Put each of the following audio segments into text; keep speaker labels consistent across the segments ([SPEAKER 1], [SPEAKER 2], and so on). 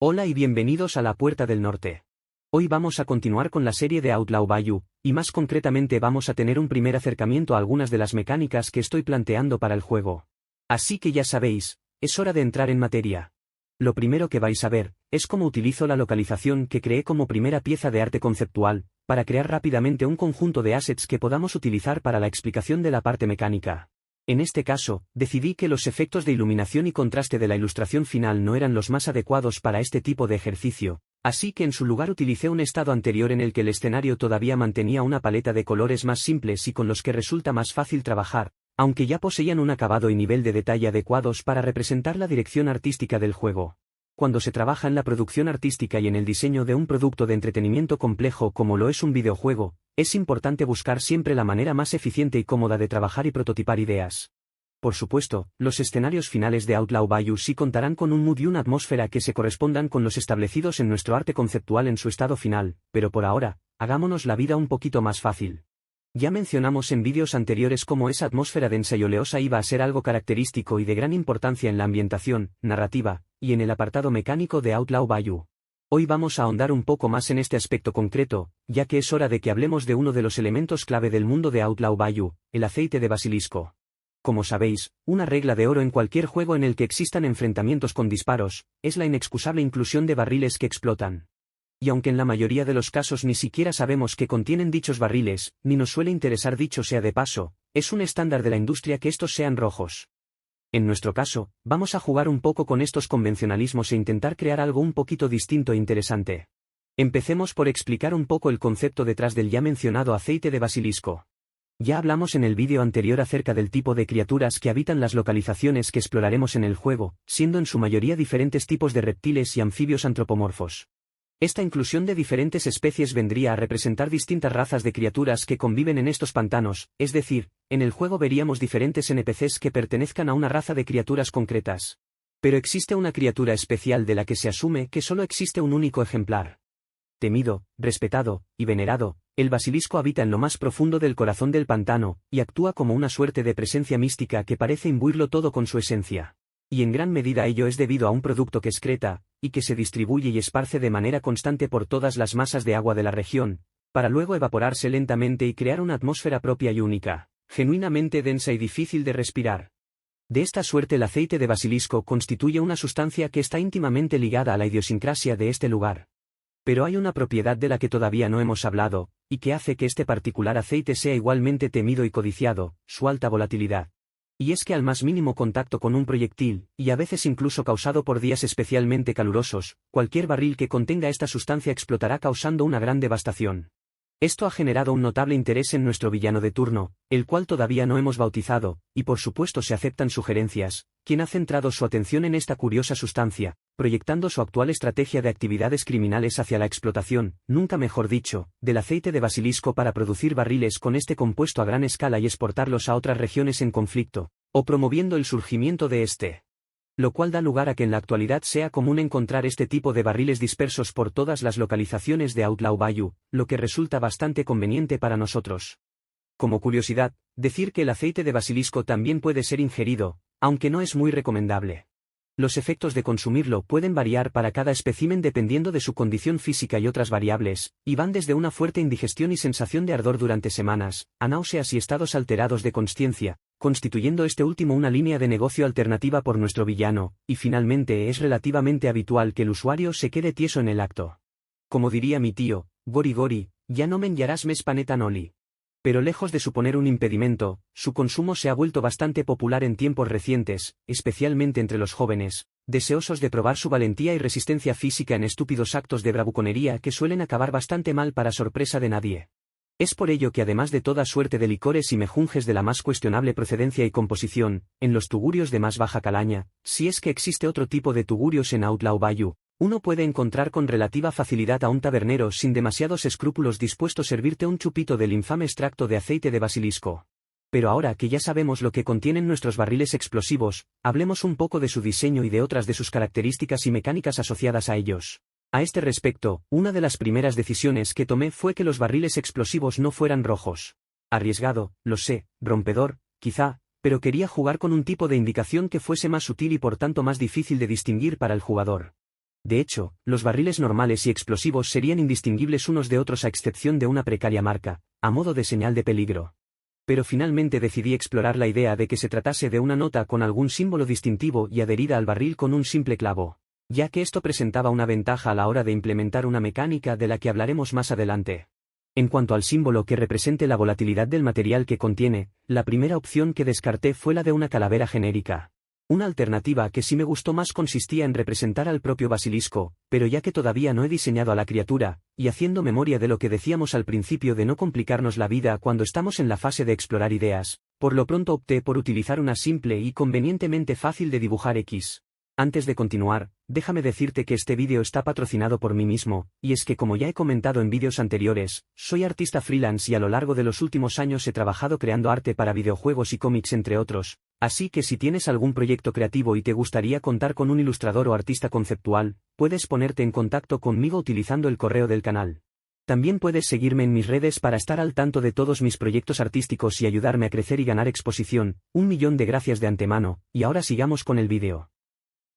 [SPEAKER 1] Hola y bienvenidos a La Puerta del Norte. Hoy vamos a continuar con la serie de Outlaw Bayou, y más concretamente vamos a tener un primer acercamiento a algunas de las mecánicas que estoy planteando para el juego. Así que ya sabéis, es hora de entrar en materia. Lo primero que vais a ver, es cómo utilizo la localización que creé como primera pieza de arte conceptual, para crear rápidamente un conjunto de assets que podamos utilizar para la explicación de la parte mecánica. En este caso, decidí que los efectos de iluminación y contraste de la ilustración final no eran los más adecuados para este tipo de ejercicio, así que en su lugar utilicé un estado anterior en el que el escenario todavía mantenía una paleta de colores más simples y con los que resulta más fácil trabajar, aunque ya poseían un acabado y nivel de detalle adecuados para representar la dirección artística del juego. Cuando se trabaja en la producción artística y en el diseño de un producto de entretenimiento complejo como lo es un videojuego, es importante buscar siempre la manera más eficiente y cómoda de trabajar y prototipar ideas. Por supuesto, los escenarios finales de Outlaw Bayou sí contarán con un mood y una atmósfera que se correspondan con los establecidos en nuestro arte conceptual en su estado final, pero por ahora, hagámonos la vida un poquito más fácil. Ya mencionamos en vídeos anteriores cómo esa atmósfera densa y oleosa iba a ser algo característico y de gran importancia en la ambientación, narrativa, y en el apartado mecánico de Outlaw Bayou. Hoy vamos a ahondar un poco más en este aspecto concreto, ya que es hora de que hablemos de uno de los elementos clave del mundo de Outlaw Bayou, el aceite de basilisco. Como sabéis, una regla de oro en cualquier juego en el que existan enfrentamientos con disparos, es la inexcusable inclusión de barriles que explotan. Y aunque en la mayoría de los casos ni siquiera sabemos qué contienen dichos barriles, ni nos suele interesar dicho sea de paso, es un estándar de la industria que estos sean rojos. En nuestro caso, vamos a jugar un poco con estos convencionalismos e intentar crear algo un poquito distinto e interesante. Empecemos por explicar un poco el concepto detrás del ya mencionado aceite de basilisco. Ya hablamos en el vídeo anterior acerca del tipo de criaturas que habitan las localizaciones que exploraremos en el juego, siendo en su mayoría diferentes tipos de reptiles y anfibios antropomorfos. Esta inclusión de diferentes especies vendría a representar distintas razas de criaturas que conviven en estos pantanos, es decir, en el juego veríamos diferentes NPCs que pertenezcan a una raza de criaturas concretas. Pero existe una criatura especial de la que se asume que solo existe un único ejemplar. Temido, respetado y venerado, el basilisco habita en lo más profundo del corazón del pantano, y actúa como una suerte de presencia mística que parece imbuirlo todo con su esencia. Y en gran medida ello es debido a un producto que excreta, y que se distribuye y esparce de manera constante por todas las masas de agua de la región, para luego evaporarse lentamente y crear una atmósfera propia y única, genuinamente densa y difícil de respirar. De esta suerte el aceite de basilisco constituye una sustancia que está íntimamente ligada a la idiosincrasia de este lugar. Pero hay una propiedad de la que todavía no hemos hablado, y que hace que este particular aceite sea igualmente temido y codiciado, su alta volatilidad. Y es que al más mínimo contacto con un proyectil, y a veces incluso causado por días especialmente calurosos, cualquier barril que contenga esta sustancia explotará causando una gran devastación. Esto ha generado un notable interés en nuestro villano de turno, el cual todavía no hemos bautizado, y por supuesto se aceptan sugerencias, quien ha centrado su atención en esta curiosa sustancia, proyectando su actual estrategia de actividades criminales hacia la explotación, nunca mejor dicho, del aceite de basilisco para producir barriles con este compuesto a gran escala y exportarlos a otras regiones en conflicto, o promoviendo el surgimiento de este. Lo cual da lugar a que en la actualidad sea común encontrar este tipo de barriles dispersos por todas las localizaciones de Outlaw Bayou, lo que resulta bastante conveniente para nosotros. Como curiosidad, decir que el aceite de basilisco también puede ser ingerido, aunque no es muy recomendable. Los efectos de consumirlo pueden variar para cada espécimen dependiendo de su condición física y otras variables, y van desde una fuerte indigestión y sensación de ardor durante semanas, a náuseas y estados alterados de consciencia, constituyendo este último una línea de negocio alternativa por nuestro villano, y finalmente es relativamente habitual que el usuario se quede tieso en el acto. Como diría mi tío, gori gori, ya no menjarás més panetan oli. Pero lejos de suponer un impedimento, su consumo se ha vuelto bastante popular en tiempos recientes, especialmente entre los jóvenes, deseosos de probar su valentía y resistencia física en estúpidos actos de bravuconería que suelen acabar bastante mal para sorpresa de nadie. Es por ello que además de toda suerte de licores y mejunjes de la más cuestionable procedencia y composición, en los tugurios de más baja calaña, si es que existe otro tipo de tugurios en Outlaw Bayou, uno puede encontrar con relativa facilidad a un tabernero sin demasiados escrúpulos dispuesto a servirte un chupito del infame extracto de aceite de basilisco. Pero ahora que ya sabemos lo que contienen nuestros barriles explosivos, hablemos un poco de su diseño y de otras de sus características y mecánicas asociadas a ellos. A este respecto, una de las primeras decisiones que tomé fue que los barriles explosivos no fueran rojos. Arriesgado, lo sé, rompedor, quizá, pero quería jugar con un tipo de indicación que fuese más sutil y por tanto más difícil de distinguir para el jugador. De hecho, los barriles normales y explosivos serían indistinguibles unos de otros a excepción de una precaria marca, a modo de señal de peligro. Pero finalmente decidí explorar la idea de que se tratase de una nota con algún símbolo distintivo y adherida al barril con un simple clavo, ya que esto presentaba una ventaja a la hora de implementar una mecánica de la que hablaremos más adelante. En cuanto al símbolo que represente la volatilidad del material que contiene, la primera opción que descarté fue la de una calavera genérica. Una alternativa que sí me gustó más consistía en representar al propio basilisco, pero ya que todavía no he diseñado a la criatura, y haciendo memoria de lo que decíamos al principio de no complicarnos la vida cuando estamos en la fase de explorar ideas, por lo pronto opté por utilizar una simple y convenientemente fácil de dibujar X. Antes de continuar, déjame decirte que este vídeo está patrocinado por mí mismo, y es que como ya he comentado en vídeos anteriores, soy artista freelance y a lo largo de los últimos años he trabajado creando arte para videojuegos y cómics entre otros, así que si tienes algún proyecto creativo y te gustaría contar con un ilustrador o artista conceptual, puedes ponerte en contacto conmigo utilizando el correo del canal. También puedes seguirme en mis redes para estar al tanto de todos mis proyectos artísticos y ayudarme a crecer y ganar exposición. 1.000.000 de gracias de antemano, y ahora sigamos con el vídeo.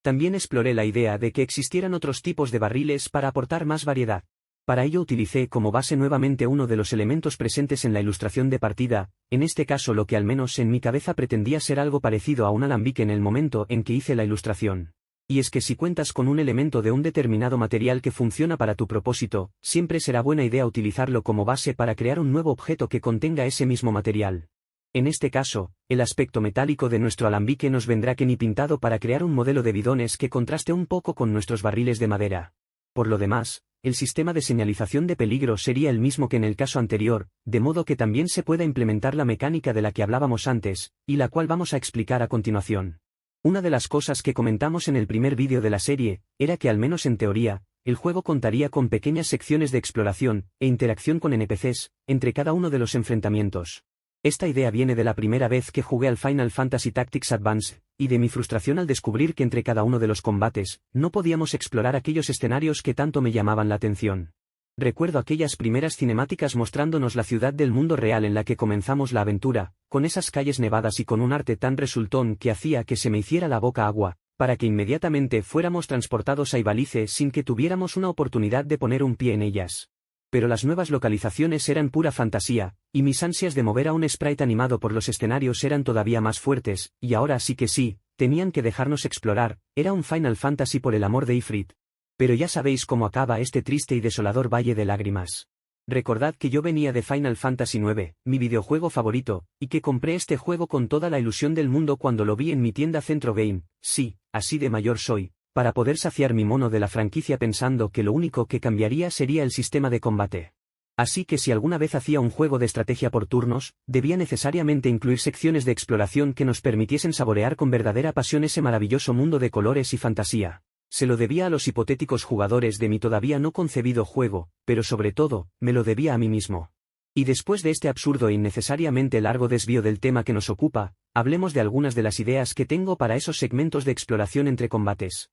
[SPEAKER 1] También exploré la idea de que existieran otros tipos de barriles para aportar más variedad. Para ello utilicé como base nuevamente uno de los elementos presentes en la ilustración de partida, en este caso lo que al menos en mi cabeza pretendía ser algo parecido a un alambique en el momento en que hice la ilustración. Y es que si cuentas con un elemento de un determinado material que funciona para tu propósito, siempre será buena idea utilizarlo como base para crear un nuevo objeto que contenga ese mismo material. En este caso, el aspecto metálico de nuestro alambique nos vendrá que ni pintado para crear un modelo de bidones que contraste un poco con nuestros barriles de madera. Por lo demás, el sistema de señalización de peligro sería el mismo que en el caso anterior, de modo que también se pueda implementar la mecánica de la que hablábamos antes, y la cual vamos a explicar a continuación. Una de las cosas que comentamos en el primer vídeo de la serie, era que al menos en teoría, el juego contaría con pequeñas secciones de exploración e interacción con NPCs, entre cada uno de los enfrentamientos. Esta idea viene de la primera vez que jugué al Final Fantasy Tactics Advance, y de mi frustración al descubrir que entre cada uno de los combates, no podíamos explorar aquellos escenarios que tanto me llamaban la atención. Recuerdo aquellas primeras cinemáticas mostrándonos la ciudad del mundo real en la que comenzamos la aventura, con esas calles nevadas y con un arte tan resultón que hacía que se me hiciera la boca agua, para que inmediatamente fuéramos transportados a Ivalice sin que tuviéramos una oportunidad de poner un pie en ellas. Pero las nuevas localizaciones eran pura fantasía, y mis ansias de mover a un sprite animado por los escenarios eran todavía más fuertes, y ahora sí que sí, tenían que dejarnos explorar, era un Final Fantasy por el amor de Ifrit. Pero ya sabéis cómo acaba este triste y desolador valle de lágrimas. Recordad que yo venía de Final Fantasy IX, mi videojuego favorito, y que compré este juego con toda la ilusión del mundo cuando lo vi en mi tienda Centro Game, sí, así de mayor soy, para poder saciar mi mono de la franquicia pensando que lo único que cambiaría sería el sistema de combate. Así que si alguna vez hacía un juego de estrategia por turnos, debía necesariamente incluir secciones de exploración que nos permitiesen saborear con verdadera pasión ese maravilloso mundo de colores y fantasía. Se lo debía a los hipotéticos jugadores de mi todavía no concebido juego, pero sobre todo, me lo debía a mí mismo. Y después de este absurdo e innecesariamente largo desvío del tema que nos ocupa, hablemos de algunas de las ideas que tengo para esos segmentos de exploración entre combates.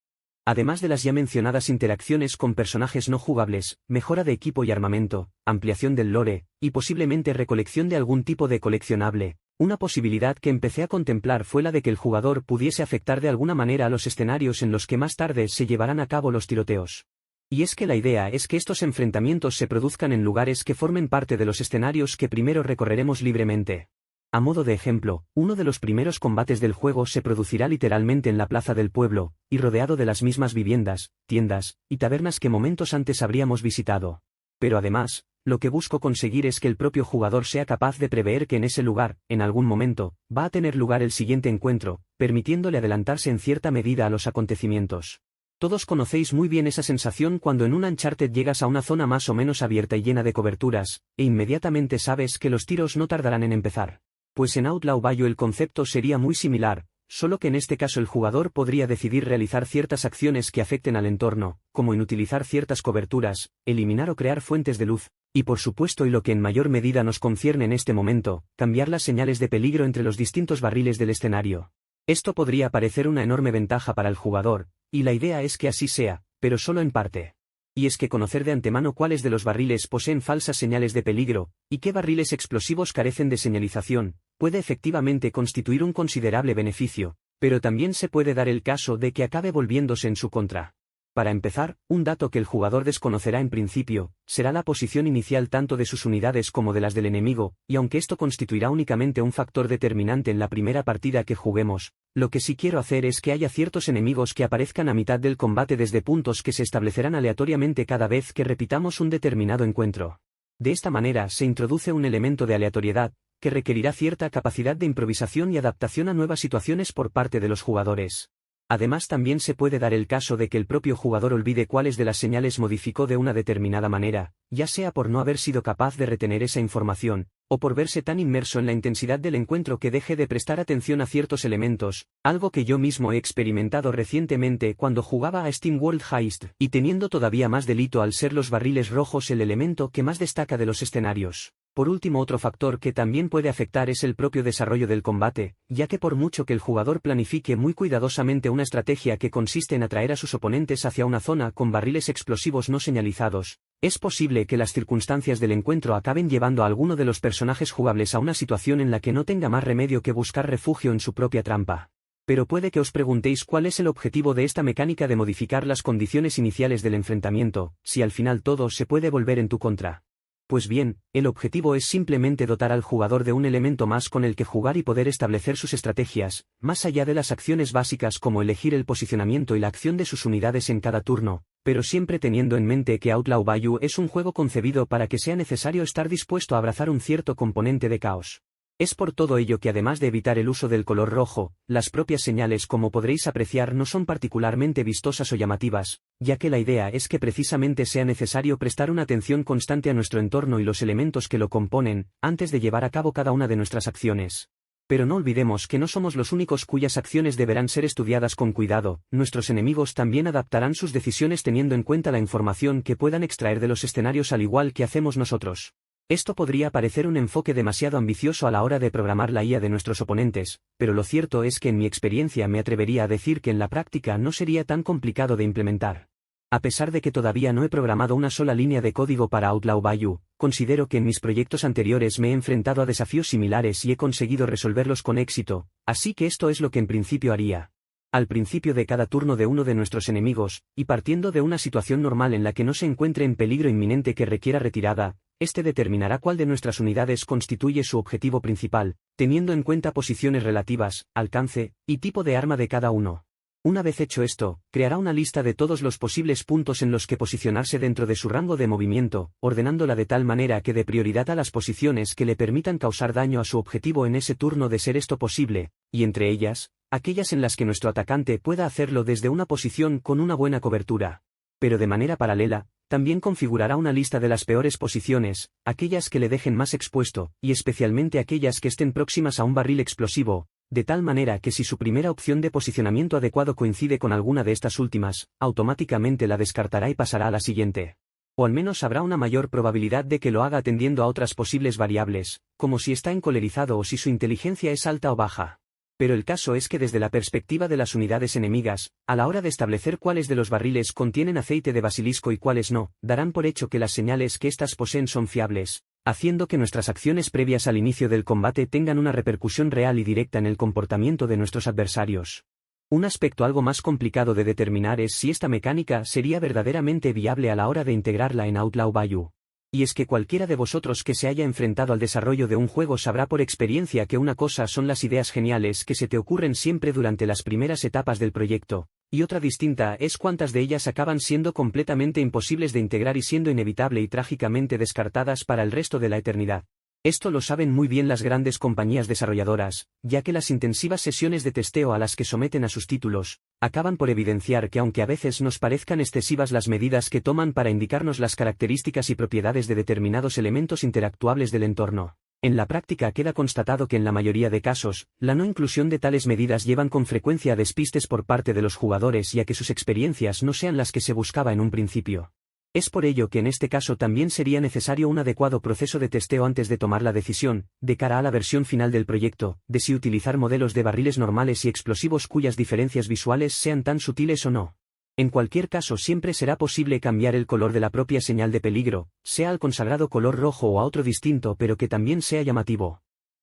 [SPEAKER 1] Además de las ya mencionadas interacciones con personajes no jugables, mejora de equipo y armamento, ampliación del lore, y posiblemente recolección de algún tipo de coleccionable, una posibilidad que empecé a contemplar fue la de que el jugador pudiese afectar de alguna manera a los escenarios en los que más tarde se llevarán a cabo los tiroteos. Y es que la idea es que estos enfrentamientos se produzcan en lugares que formen parte de los escenarios que primero recorreremos libremente. A modo de ejemplo, uno de los primeros combates del juego se producirá literalmente en la plaza del pueblo, y rodeado de las mismas viviendas, tiendas, y tabernas que momentos antes habríamos visitado. Pero además, lo que busco conseguir es que el propio jugador sea capaz de prever que en ese lugar, en algún momento, va a tener lugar el siguiente encuentro, permitiéndole adelantarse en cierta medida a los acontecimientos. Todos conocéis muy bien esa sensación cuando en un Uncharted llegas a una zona más o menos abierta y llena de coberturas, e inmediatamente sabes que los tiros no tardarán en empezar. Pues en Outlaw Bayou el concepto sería muy similar, solo que en este caso el jugador podría decidir realizar ciertas acciones que afecten al entorno, como inutilizar ciertas coberturas, eliminar o crear fuentes de luz, y por supuesto y lo que en mayor medida nos concierne en este momento, cambiar las señales de peligro entre los distintos barriles del escenario. Esto podría parecer una enorme ventaja para el jugador, y la idea es que así sea, pero solo en parte. Y es que conocer de antemano cuáles de los barriles poseen falsas señales de peligro, y qué barriles explosivos carecen de señalización, puede efectivamente constituir un considerable beneficio, pero también se puede dar el caso de que acabe volviéndose en su contra. Para empezar, un dato que el jugador desconocerá en principio, será la posición inicial tanto de sus unidades como de las del enemigo, y aunque esto constituirá únicamente un factor determinante en la primera partida que juguemos, lo que sí quiero hacer es que haya ciertos enemigos que aparezcan a mitad del combate desde puntos que se establecerán aleatoriamente cada vez que repitamos un determinado encuentro. De esta manera se introduce un elemento de aleatoriedad, que requerirá cierta capacidad de improvisación y adaptación a nuevas situaciones por parte de los jugadores. Además, también se puede dar el caso de que el propio jugador olvide cuáles de las señales modificó de una determinada manera, ya sea por no haber sido capaz de retener esa información, o por verse tan inmerso en la intensidad del encuentro que deje de prestar atención a ciertos elementos, algo que yo mismo he experimentado recientemente cuando jugaba a SteamWorld Heist, y teniendo todavía más delito al ser los barriles rojos el elemento que más destaca de los escenarios. Por último, otro factor que también puede afectar es el propio desarrollo del combate, ya que por mucho que el jugador planifique muy cuidadosamente una estrategia que consiste en atraer a sus oponentes hacia una zona con barriles explosivos no señalizados, es posible que las circunstancias del encuentro acaben llevando a alguno de los personajes jugables a una situación en la que no tenga más remedio que buscar refugio en su propia trampa. Pero puede que os preguntéis cuál es el objetivo de esta mecánica de modificar las condiciones iniciales del enfrentamiento, si al final todo se puede volver en tu contra. Pues bien, el objetivo es simplemente dotar al jugador de un elemento más con el que jugar y poder establecer sus estrategias, más allá de las acciones básicas como elegir el posicionamiento y la acción de sus unidades en cada turno, pero siempre teniendo en mente que Outlaw Bayou es un juego concebido para que sea necesario estar dispuesto a abrazar un cierto componente de caos. Es por todo ello que además de evitar el uso del color rojo, las propias señales como podréis apreciar no son particularmente vistosas o llamativas, ya que la idea es que precisamente sea necesario prestar una atención constante a nuestro entorno y los elementos que lo componen, antes de llevar a cabo cada una de nuestras acciones. Pero no olvidemos que no somos los únicos cuyas acciones deberán ser estudiadas con cuidado, nuestros enemigos también adaptarán sus decisiones teniendo en cuenta la información que puedan extraer de los escenarios al igual que hacemos nosotros. Esto podría parecer un enfoque demasiado ambicioso a la hora de programar la IA de nuestros oponentes, pero lo cierto es que en mi experiencia me atrevería a decir que en la práctica no sería tan complicado de implementar. A pesar de que todavía no he programado una sola línea de código para Outlaw Bayou, considero que en mis proyectos anteriores me he enfrentado a desafíos similares y he conseguido resolverlos con éxito, así que esto es lo que en principio haría. Al principio de cada turno de uno de nuestros enemigos, y partiendo de una situación normal en la que no se encuentre en peligro inminente que requiera retirada, este determinará cuál de nuestras unidades constituye su objetivo principal, teniendo en cuenta posiciones relativas, alcance, y tipo de arma de cada uno. Una vez hecho esto, creará una lista de todos los posibles puntos en los que posicionarse dentro de su rango de movimiento, ordenándola de tal manera que dé prioridad a las posiciones que le permitan causar daño a su objetivo en ese turno de ser esto posible, y entre ellas, aquellas en las que nuestro atacante pueda hacerlo desde una posición con una buena cobertura. Pero de manera paralela, también configurará una lista de las peores posiciones, aquellas que le dejen más expuesto, y especialmente aquellas que estén próximas a un barril explosivo, de tal manera que si su primera opción de posicionamiento adecuado coincide con alguna de estas últimas, automáticamente la descartará y pasará a la siguiente. O al menos habrá una mayor probabilidad de que lo haga atendiendo a otras posibles variables, como si está encolerizado o si su inteligencia es alta o baja. Pero el caso es que desde la perspectiva de las unidades enemigas, a la hora de establecer cuáles de los barriles contienen aceite de basilisco y cuáles no, darán por hecho que las señales que éstas poseen son fiables, haciendo que nuestras acciones previas al inicio del combate tengan una repercusión real y directa en el comportamiento de nuestros adversarios. Un aspecto algo más complicado de determinar es si esta mecánica sería verdaderamente viable a la hora de integrarla en Outlaw Bayou. Y es que cualquiera de vosotros que se haya enfrentado al desarrollo de un juego sabrá por experiencia que una cosa son las ideas geniales que se te ocurren siempre durante las primeras etapas del proyecto, y otra distinta es cuántas de ellas acaban siendo completamente imposibles de integrar y siendo inevitable y trágicamente descartadas para el resto de la eternidad. Esto lo saben muy bien las grandes compañías desarrolladoras, ya que las intensivas sesiones de testeo a las que someten a sus títulos, acaban por evidenciar que aunque a veces nos parezcan excesivas las medidas que toman para indicarnos las características y propiedades de determinados elementos interactuables del entorno, en la práctica queda constatado que en la mayoría de casos, la no inclusión de tales medidas llevan con frecuencia a despistes por parte de los jugadores y a que sus experiencias no sean las que se buscaba en un principio. Es por ello que en este caso también sería necesario un adecuado proceso de testeo antes de tomar la decisión, de cara a la versión final del proyecto, de si utilizar modelos de barriles normales y explosivos cuyas diferencias visuales sean tan sutiles o no. En cualquier caso siempre será posible cambiar el color de la propia señal de peligro, sea al consagrado color rojo o a otro distinto pero que también sea llamativo.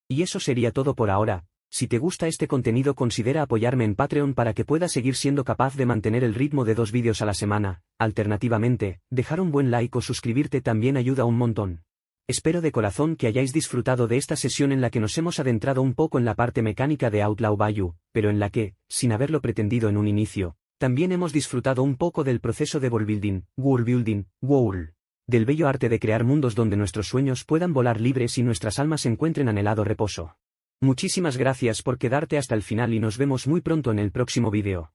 [SPEAKER 1] Y eso sería todo por ahora. Si te gusta este contenido considera apoyarme en Patreon para que pueda seguir siendo capaz de mantener el ritmo de 2 vídeos a la semana. Alternativamente, dejar un buen like o suscribirte también ayuda un montón. Espero de corazón que hayáis disfrutado de esta sesión en la que nos hemos adentrado un poco en la parte mecánica de Outlaw Bayou, pero en la que, sin haberlo pretendido en un inicio, también hemos disfrutado un poco del proceso de world building, del bello arte de crear mundos donde nuestros sueños puedan volar libres y nuestras almas encuentren anhelado reposo. Muchísimas gracias por quedarte hasta el final y nos vemos muy pronto en el próximo vídeo.